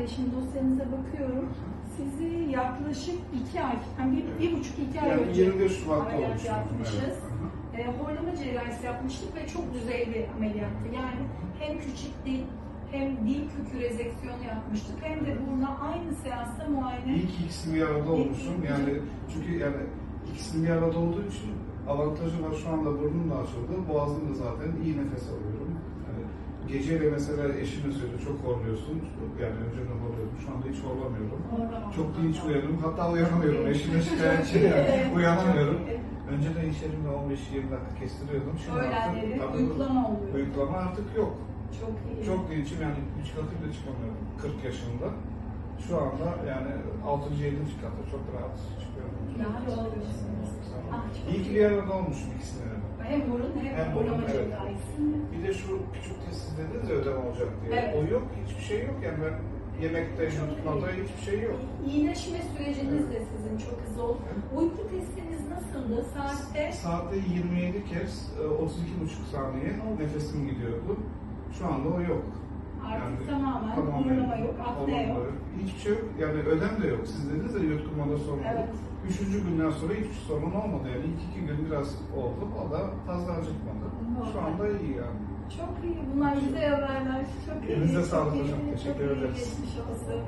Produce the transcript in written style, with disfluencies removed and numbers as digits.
şimdi dosyanıza bakıyorum. Sizi yaklaşık 2 ay, yani 1,5-2 ay Yani önce 21 Şubat'ta ameliyat olmuştum. yapmışız. Evet. Horlama cerrahisi yapmıştık ve çok düzeyli bir ameliyattı. Yani hem küçük dil, hem dil kökü rezeksiyonu yapmıştık, hem de buruna aynı seansta muayene. İyi ki ikisini bir arada olmuşum. Yani çünkü yani ikisini bir arada olduğu için avantajı var. Şu anda burnum da açıldı. Boğazım da zaten iyi nefes alıyorum. Yani geceyle mesela eşime söylüyor, çok horluyorsun. Yani önceden horluyordum. Şu anda hiç horlamıyorum. Çok dinç uyanıyorum. Hatta uyanamıyorum. Eşime şikayetçi yani. Uyanamıyorum. Önceden iş yerimde 15-20 dakika kestiriyordum. Şimdi Öğlenleri artık uyuklama oluyor. uyuklama artık yok. Çok iyi. Çok dinçim, yani 3 katı bile çıkamıyorum 40 yaşında. Şu anda yani 6. 7. katı çok rahat çıkıyorum. Yani oluyorsunuz. İyi ki bir arada olmuşum ikisini. Hem burun hem horlama evet. cerrahisi. Bir de şu küçük test dediniz ya, ödem olacak diye. Evet. O yok, hiçbir şey yok yani ben yemekte, yutmada hiçbir şey yok. İyileşme süreciniz de sizin çok hızlı oldu. Uyku testiniz nasıldı? Saatte 27 kez 32,5 saniye nefesim gidiyordu. Şu anda o yok. Artık tamamen horlama yok, apne yok. Hiçbir şey yok. Yani ödem de yok. Siz dediniz ya yutkunmada sorun Evet. yok. 3. günden sonra hiçbir sorun olmadı. Yani ilk 2 gün biraz oldu. O da fazla acıtmadı. Şu anda iyi yani. Çok iyi. Bunlar güzel haberler. Çok iyi. Elinize sağlık Çok iyi. hocam. Teşekkür Çok iyi. ederiz. Geçmiş olsun.